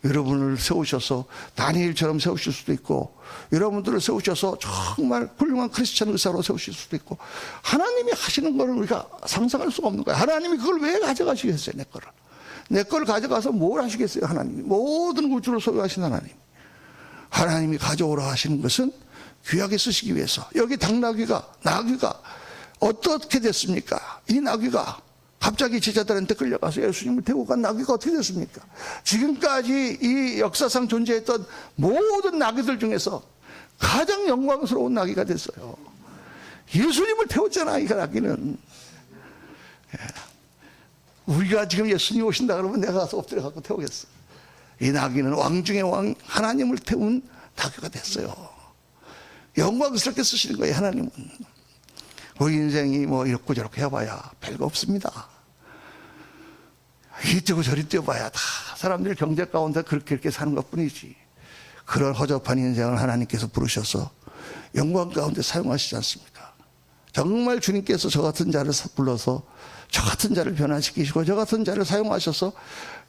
여러분을 세우셔서 다니엘처럼 세우실 수도 있고 여러분들을 세우셔서 정말 훌륭한 크리스찬 의사로 세우실 수도 있고 하나님이 하시는 거를 우리가 상상할 수가 없는 거예요. 하나님이 그걸 왜 가져가시겠어요? 내 거를 가져가서 뭘 하시겠어요? 하나님이 모든 우주를 소유하신 하나님이 가져오라 하시는 것은 귀하게 쓰시기 위해서. 여기 나귀가 어떻게 됐습니까? 이 나귀가 갑자기 제자들한테 끌려가서 예수님을 태우고 간 나귀가 어떻게 됐습니까? 지금까지 이 역사상 존재했던 모든 나귀들 중에서 가장 영광스러운 나귀가 됐어요. 예수님을 태웠잖아, 이 나귀는. 우리가 지금 예수님 오신다 그러면 내가 가서 엎드려 갖고 태우겠어. 이 나귀는 왕 중의 왕 하나님을 태운 나귀가 됐어요. 영광스럽게 쓰시는 거예요, 하나님은. 우리 인생이 뭐 이렇고 저렇게 해봐야 별거 없습니다. 이 뛰고 저리 뛰어봐야 다 사람들이 경제 가운데 그렇게 사는 것 뿐이지. 그런 허접한 인생을 하나님께서 부르셔서 영광 가운데 사용하시지 않습니까? 정말 주님께서 저 같은 자를 불러서 저 같은 자를 변화시키시고 저 같은 자를 사용하셔서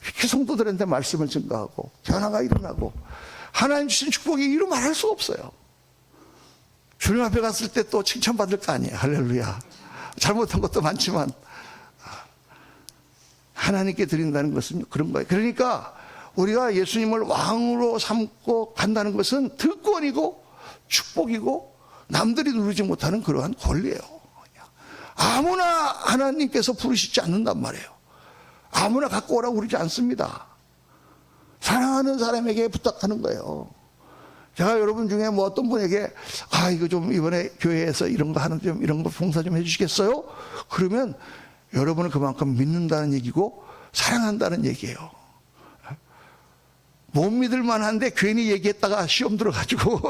이렇게 성도들한테 말씀을 증거하고 변화가 일어나고 하나님 주신 축복이 이루 말할 수 없어요. 주님 앞에 갔을 때 또 칭찬받을 거 아니에요. 할렐루야. 잘못한 것도 많지만 하나님께 드린다는 것은 그런 거예요. 그러니까 우리가 예수님을 왕으로 삼고 간다는 것은 특권이고 축복이고 남들이 누리지 못하는 그러한 권리예요. 아무나 하나님께서 부르시지 않는단 말이에요. 아무나 갖고 오라고 그러지 않습니다. 사랑하는 사람에게 부탁하는 거예요. 제가 여러분 중에 뭐 어떤 분에게 이거 좀 이번에 교회에서 이런 거 하는 좀 이런 거 봉사 좀 해주시겠어요? 그러면 여러분을 그만큼 믿는다는 얘기고 사랑한다는 얘기예요. 못 믿을 만한데 괜히 얘기했다가 시험 들어가지고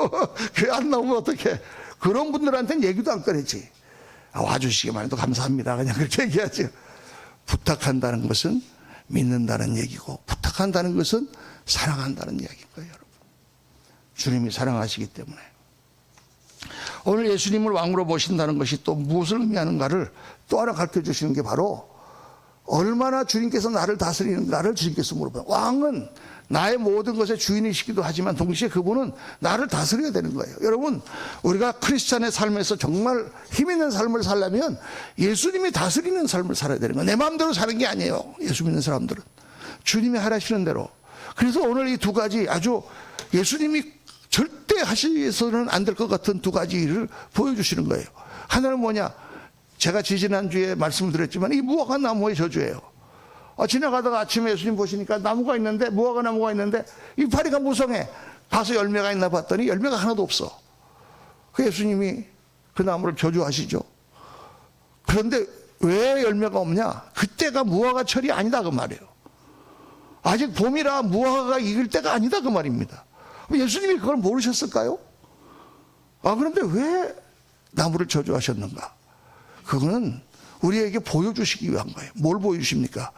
교회 안 나오면 어떡해. 그런 분들한테는 얘기도 안 꺼내지. 와주시기만 해도 감사합니다. 그냥 그렇게 얘기하죠. 부탁한다는 것은 믿는다는 얘기고 부탁한다는 것은 사랑한다는 이야기인 거예요. 여러분. 주님이 사랑하시기 때문에. 오늘 예수님을 왕으로 모신다는 것이 또 무엇을 의미하는가를 또 하나 가르쳐 주시는 게 바로 얼마나 주님께서 나를 다스리는가를 주님께서 물어봐요. 왕은 나의 모든 것의 주인이시기도 하지만 동시에 그분은 나를 다스려야 되는 거예요. 여러분, 우리가 크리스찬의 삶에서 정말 힘 있는 삶을 살려면 예수님이 다스리는 삶을 살아야 되는 거예요. 내 마음대로 사는 게 아니에요. 예수 믿는 사람들은 주님이 하라시는 대로. 그래서 오늘 이 두 가지 아주 예수님이 절대 하셔서는 안 될 것 같은 두 가지 일을 보여주시는 거예요. 하나는 뭐냐? 제가 지지난주에 말씀을 드렸지만 이 무화과 나무의 저주예요. 지나가다가 아침에 예수님 보시니까 나무가 있는데, 무화과 나무가 있는데 이파리가 무성해. 가서 열매가 있나 봤더니 열매가 하나도 없어. 그 예수님이 그 나무를 저주하시죠. 그런데 왜 열매가 없냐? 그때가 무화과 철이 아니다 그 말이에요. 아직 봄이라 무화과가 익을 때가 아니다 그 말입니다. 예수님이 그걸 모르셨을까요? 그런데 왜 나무를 저주하셨는가? 그거는 우리에게 보여주시기 위한 거예요. 뭘 보여주십니까?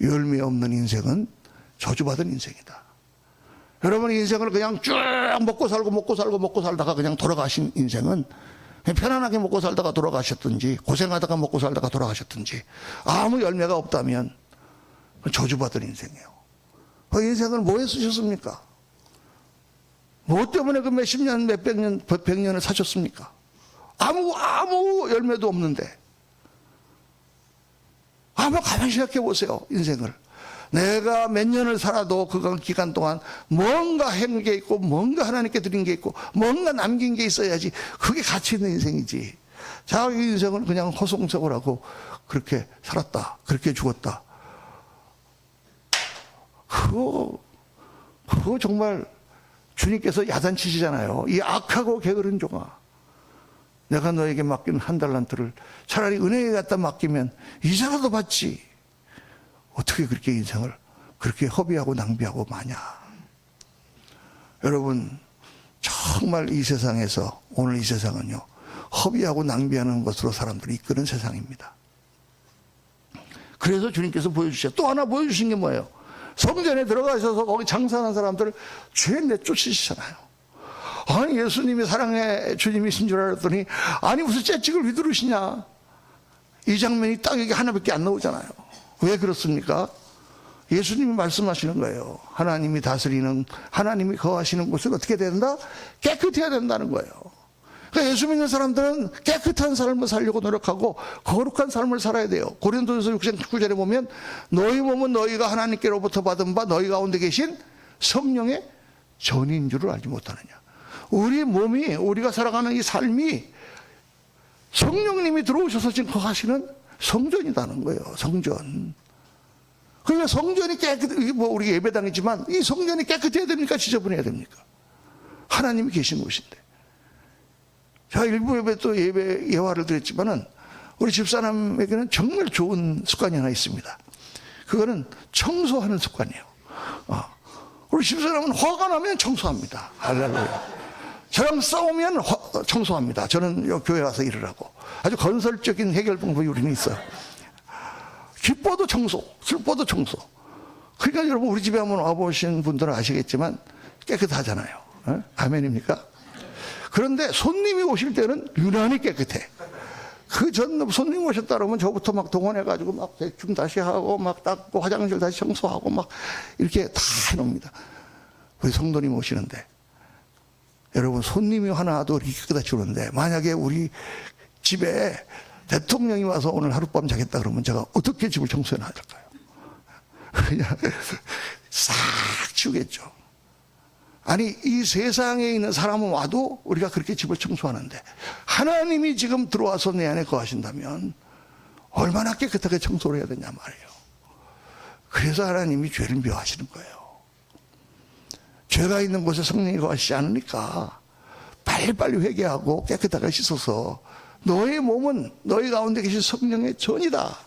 열매 없는 인생은 저주받은 인생이다. 여러분 인생을 그냥 쭉 먹고 살다가 그냥 돌아가신 인생은 그냥 편안하게 먹고 살다가 돌아가셨든지 고생하다가 먹고 살다가 돌아가셨든지 아무 열매가 없다면 저주받은 인생이에요. 그 인생을 뭐에 쓰셨습니까? 뭐 때문에 그 몇십 년, 몇백 년, 백 년을 사셨습니까? 아무 열매도 없는데. 한번 가만히 생각해 보세요. 인생을. 내가 몇 년을 살아도 그 기간 동안 뭔가 한 게 있고 뭔가 하나님께 드린 게 있고 뭔가 남긴 게 있어야지 그게 가치 있는 인생이지. 자기 인생을 그냥 허송세월 하고 그렇게 살았다. 그렇게 죽었다. 그거 정말 주님께서 야단치시잖아요. 이 악하고 게으른 종아. 내가 너에게 맡긴 한 달란트를 차라리 은혜에 갖다 맡기면 이자라도 받지. 어떻게 그렇게 인생을 그렇게 허비하고 낭비하고 마냐. 여러분 정말 이 세상에서 오늘 이 세상은요 허비하고 낭비하는 것으로 사람들이 이끄는 세상입니다. 그래서 주님께서 보여주셨어요. 또 하나 보여주신 게 뭐예요? 성전에 들어가셔서 거기 장사하는 사람들을 죄 내쫓으시잖아요. 아니 예수님이 사랑의 주님이신 줄 알았더니 아니 무슨 채찍을 휘두르시냐. 이 장면이 딱 여기 하나밖에 안 나오잖아요. 왜 그렇습니까? 예수님이 말씀하시는 거예요. 하나님이 다스리는, 하나님이 거하시는 곳은 어떻게 된다? 깨끗해야 된다는 거예요. 그러니까 예수 믿는 사람들은 깨끗한 삶을 살려고 노력하고 거룩한 삶을 살아야 돼요. 고린도전서 6장 19절에 보면 너희 몸은 너희가 하나님께로부터 받은 바 너희 가운데 계신 성령의 전인 줄을 알지 못하느냐. 우리 몸이, 우리가 살아가는 이 삶이 성령님이 들어오셔서 지금 거하시는 성전이라는 거예요. 성전. 그러니까 성전이 우리 예배당이지만 이 성전이 깨끗해야 됩니까? 지저분해야 됩니까? 하나님이 계신 곳인데. 자, 일부 예배 또 예화를 드렸지만은 우리 집사람에게는 정말 좋은 습관이 하나 있습니다. 그거는 청소하는 습관이에요. 우리 집사람은 화가 나면 청소합니다. 할렐루야. 저랑 싸우면 청소합니다. 저는 교회 와서 일을 하고. 아주 건설적인 해결 방법이 우리는 있어요. 기뻐도 청소, 슬퍼도 청소. 그러니까 여러분 우리 집에 한번 와보신 분들은 아시겠지만 깨끗하잖아요. 아멘입니까? 그런데 손님이 오실 때는 유난히 깨끗해. 그 전 손님 오셨다 그러면 저부터 막 동원해가지고 막 대충 다시 하고 막 닦고 화장실 다시 청소하고 막 이렇게 다 해놓습니다. 우리 성도님 오시는데 여러분 손님이 하나도 이렇게 깨끗이 오는데 만약에 우리 집에 대통령이 와서 오늘 하룻밤 자겠다 그러면 제가 어떻게 집을 청소해 놔야 될까요? 그냥 싹 치우겠죠. 아니 이 세상에 있는 사람은 와도 우리가 그렇게 집을 청소하는데 하나님이 지금 들어와서 내 안에 거하신다면 얼마나 깨끗하게 청소를 해야 되냐 말이에요. 그래서 하나님이 죄를 미워하시는 거예요. 죄가 있는 곳에 성령이 거하시지 않으니까 빨리빨리 회개하고 깨끗하게 씻어서 너의 몸은 너희 가운데 계신 성령의 전이다.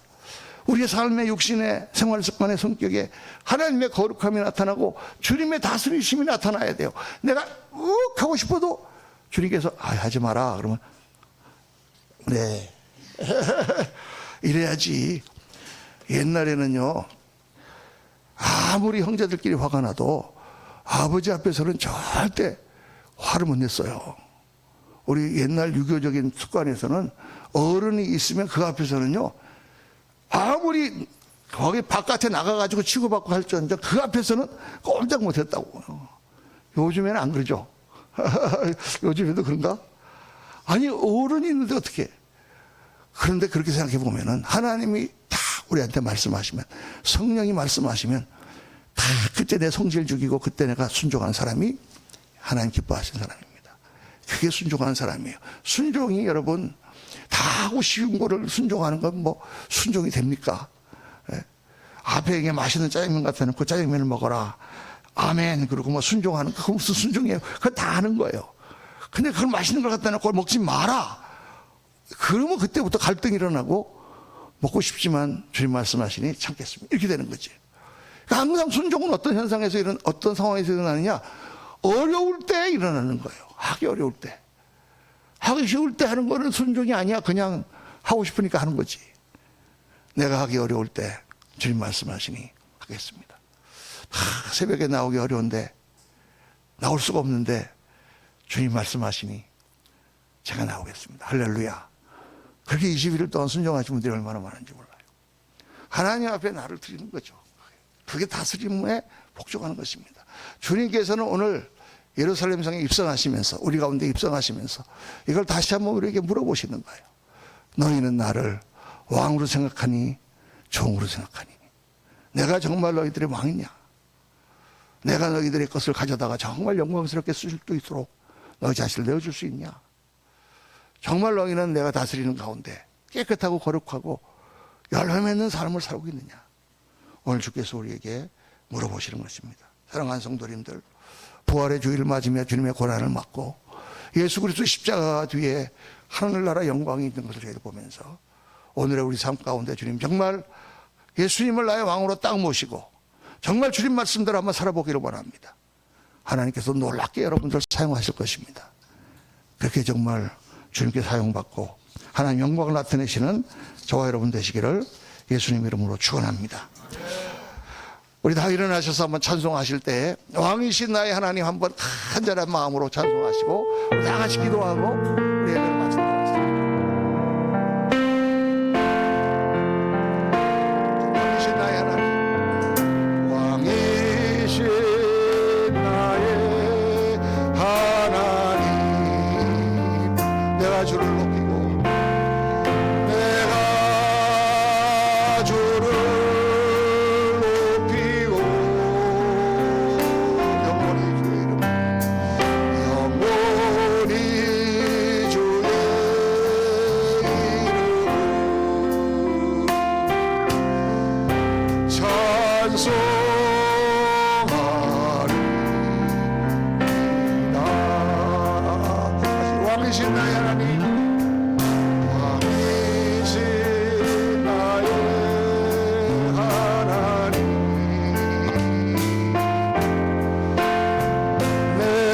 우리의 삶의 육신의 생활 습관의 성격에 하나님의 거룩함이 나타나고 주님의 다스리심이 나타나야 돼요. 내가 하고 싶어도 주님께서 하지 마라 그러면 네 이래야지. 옛날에는요 아무리 형제들끼리 화가 나도 아버지 앞에서는 절대 화를 못 냈어요. 우리 옛날 유교적인 습관에서는 어른이 있으면 그 앞에서는요 아무리 거기 바깥에 나가가지고 치고받고 할지언정 그 앞에서는 꼼짝 못했다고. 요즘에는 안 그러죠. 요즘에도 그런가? 아니 어른이 있는데 어떻게? 그런데 그렇게 생각해 보면은 하나님이 다 우리한테 말씀하시면 성령이 말씀하시면 다 그때 내 성질 죽이고 그때 내가 순종한 사람이 하나님 기뻐하시는 사람입니다. 그게 순종하는 사람이에요. 순종이 여러분 다 하고 쉬운 거를 순종하는 건 뭐 순종이 됩니까? 예. 앞에 이게 맛있는 짜장면 갖다 놓고 짜장면을 먹어라. 아멘. 그리고 뭐 순종하는 거, 그거 무슨 순종이에요? 그거 다 하는 거예요. 근데 그걸 맛있는 걸 갖다 놓고 먹지 마라. 그러면 그때부터 갈등이 일어나고 먹고 싶지만 주님 말씀하시니 참겠습니다. 이렇게 되는 거지. 그러니까 항상 순종은 어떤 현상에서 어떤 상황에서 일어나느냐? 어려울 때 일어나는 거예요. 하기 어려울 때. 하기 쉬울 때 하는 거는 순종이 아니야. 그냥 하고 싶으니까 하는 거지. 내가 하기 어려울 때 주님 말씀하시니 하겠습니다. 새벽에 나오기 어려운데 나올 수가 없는데 주님 말씀하시니 제가 나오겠습니다. 할렐루야. 그렇게 21일 동안 순종하신 분들이 얼마나 많은지 몰라요. 하나님 앞에 나를 드리는 거죠. 그게 다스림에 복종하는 것입니다. 주님께서는 오늘 예루살렘 성에 입성하시면서 우리 가운데 입성하시면서 이걸 다시 한번 우리에게 물어보시는 거예요. 너희는 나를 왕으로 생각하니 종으로 생각하니 내가 정말 너희들의 왕이냐? 내가 너희들의 것을 가져다가 정말 영광스럽게 쓸 수 있도록 너희 자신을 내어줄 수 있냐? 정말 너희는 내가 다스리는 가운데 깨끗하고 거룩하고 열매 맺는 삶을 살고 있느냐? 오늘 주께서 우리에게 물어보시는 것입니다. 사랑하는 성도님들, 부활의 주일을 맞으며 주님의 고난을 맞고 예수 그리스도 십자가 뒤에 하늘나라 영광이 있는 것을 저희를 보면서 오늘의 우리 삶 가운데 주님 정말 예수님을 나의 왕으로 딱 모시고 정말 주님 말씀대로 한번 살아보기를 원합니다. 하나님께서 놀랍게 여러분들 사용하실 것입니다. 그렇게 정말 주님께 사용받고 하나님 영광을 나타내시는 저와 여러분 되시기를 예수님 이름으로 축원합니다. 우리 다 일어나셔서 한번 찬송하실 때 왕이신 나의 하나님 한번 간절한 마음으로 찬송하시고 우리 다 같이 기도하고 우리 예배를 마치도록 하겠습니다. 왕이신 나의 하나님, 왕이신 나의 하나님, 내가 주를 높이고 내가 주를 왕이신 나의 하나님, 왕이신 나의 하나님,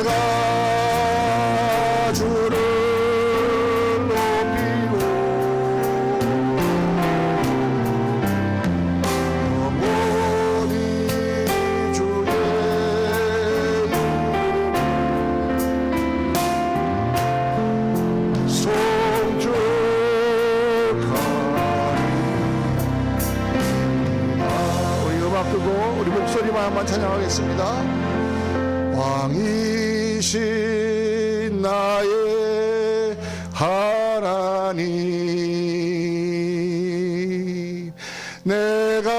내가 주를 높이고 영원히 주의 이름을 한번 찬양하겠습니다. 왕이신 나의 하나님, 내가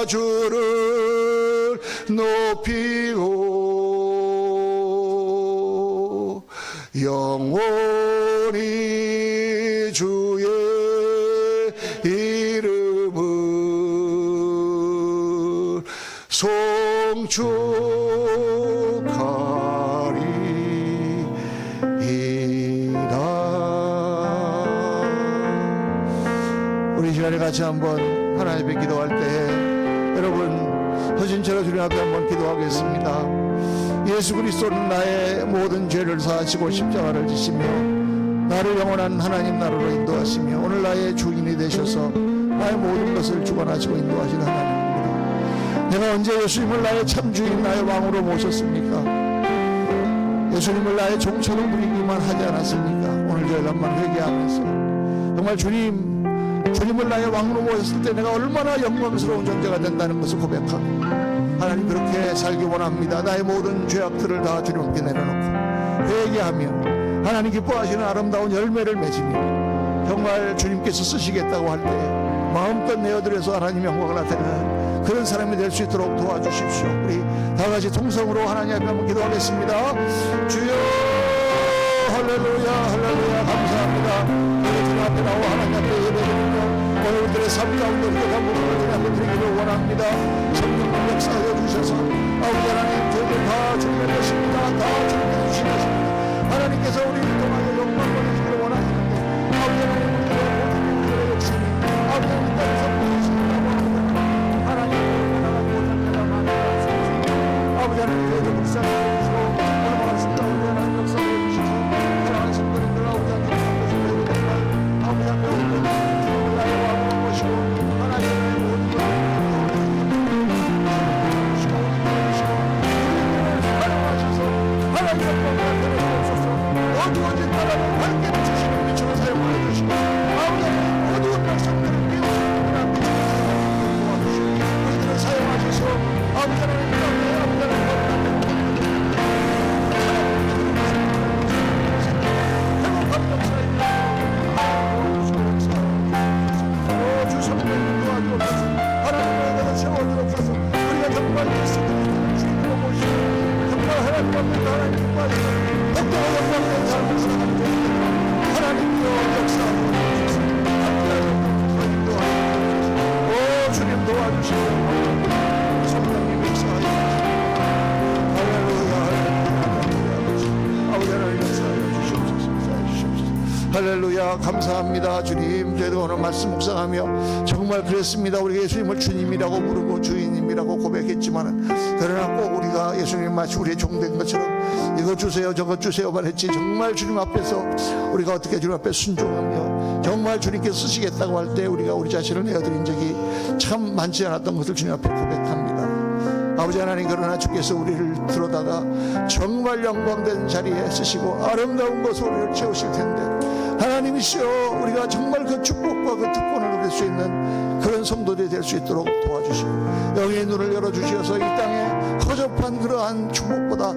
주를 높이고 영원히 주의 이름을 송축하리이다. 우리 이 시간에 같이 한번 하나님 앞에 기도할 때에 여러분 허신처럼 주님 앞에 한번 기도하겠습니다. 예수 그리스도는 나의 모든 죄를 사하시고 십자가를 지시며 나를 영원한 하나님 나라로 인도하시며 오늘 나의 주인이 되셔서 나의 모든 것을 주관하시고 인도하신 하나님입니다. 내가 언제 예수님을 나의 참주인 나의 왕으로 모셨습니까? 예수님을 나의 종처럼 부리기만 하지 않았습니까? 오늘 저희들만 회개하면서 정말 주님을 나의 왕으로 모셨을 때 내가 얼마나 영광스러운 존재가 된다는 것을 고백하고 하나님 그렇게 살기 원합니다. 나의 모든 죄악들을 다 주님께 내려놓고 회개하며 하나님 기뻐하시는 아름다운 열매를 맺으며 정말 주님께서 쓰시겠다고 할 때 마음껏 내어드려서 하나님 영광을 나타내는 그런 사람이 될 수 있도록 도와주십시오. 우리 다같이 통성으로 하나님 앞에 한번 기도하겠습니다. 주여 할렐루야 할렐루야 감사합니다. 우리 주님 앞에 나와 하나님 앞에 예배드리며 오늘 우리들의 삶 가운데 부족한 부분을 주님 앞에 드리기를 원합니다. 성령님 역사하여 주셔서 아버지 하나님 저희들 다 주님의 것입니다. 다 주님의 주신 것입니다. 하나님께서 우리를 통하여 영광을 주시기를 원하시는데 아버지 하나님 우리의 모든 욕심이 아버지 하나님 땅에서 보여주신다고 합니다. 하나님 나가 못할 때가 많습니다. 아버지 하나님 저희들 불쌍히 해주시고 얼마나 신다 아버지 하나님 역사하여 주시고 사랑하는 성도님들 아버지 하나님 아버지 하나님 나의 왕으로 모시고 하나님의 모든 것을 주시고 사랑하셔서 하나님의 영광을 드려주옵소서. 어두워진 나라를 밝게 비추시는 빛으로 사용하여 주시고 아버지 하나님 어두운 백성들을 비우시는 하나님 도와주시고 우리들을 사용하셔서 아버지 하나님 땅에 아버지 하나님 행복한 역사에 주 성령님 도와주옵소서. 하나님의 은혜를 세워주옵소서. 우리가 정말 그리스도를 주인으로 모시고 정말 하나님 앞에 하나님 기뻐하시는 복되고 영광된 삶을 살아가는 저희들 하나님께서 역사하여 주옵소서. 함께하여 주님 도와주시고 성령님 역사하여 주옵소서. 아버지 하나님 역사하여 주시옵소서. 할렐루야 감사합니다. 주님 저희도 오늘 말씀 묵상하며 정말 그랬습니다. 우리가 예수님을 주님이라고 부르고 주인님이라고 고백했지만 그러나 꼭 우리가 예수님 마치 우리의 종된 것처럼 이거 주세요 저거 주세요만 했지 정말 주님 앞에서 우리가 어떻게 주님 앞에 순종하며 정말 주님께서 쓰시겠다고 할 때 우리가 우리 자신을 내어드린 적이 참 많지 않았던 것을 주님 앞에 고백합니다. 아버지 하나님 그러나 주께서 우리를 들어다가 정말 영광된 자리에 쓰시고 아름다운 것으로 우리를 채우실 텐데 하나님이시여 우리가 정말 그 축복과 그 특권을 누릴 수 있는 그런 성도들이 될 수 있도록 도와주시고 영의 눈을 열어주셔서 이 땅에 허접한 그러한 축복보다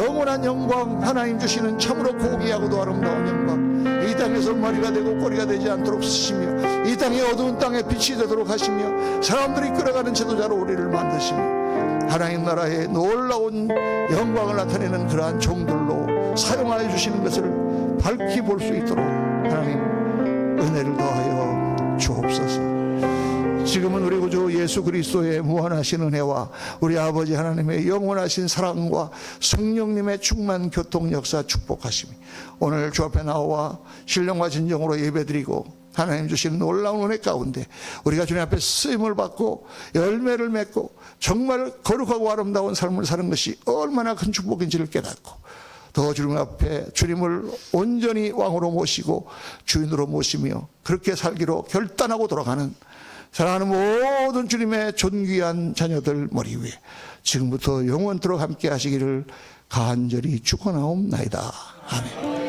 영원한 영광 하나님 주시는 참으로 고귀하고도 아름다운 영광 이 땅에서 머리가 되고 꼬리가 되지 않도록 쓰시며 이 땅의 어두운 땅에 빛이 되도록 하시며 사람들이 끌어가는 지도자로 우리를 만드시며 하나님 나라의 놀라운 영광을 나타내는 그러한 종들로 사용하여 주시는 것을 밝히 볼 수 있도록 하나님 은혜를 더하여 주옵소서. 지금은 우리 구주 예수 그리스도의 무한하신 은혜와 우리 아버지 하나님의 영원하신 사랑과 성령님의 충만 교통 역사 축복하심이 오늘 주 앞에 나와 신령과 진정으로 예배드리고 하나님 주시는 놀라운 은혜 가운데 우리가 주님 앞에 쓰임을 받고 열매를 맺고 정말 거룩하고 아름다운 삶을 사는 것이 얼마나 큰 축복인지를 깨닫고 더 주님 앞에 주님을 온전히 왕으로 모시고 주인으로 모시며 그렇게 살기로 결단하고 돌아가는 사랑하는 모든 주님의 존귀한 자녀들 머리 위에 지금부터 영원토록 함께 하시기를 간절히 축원하옵나이다. 아멘.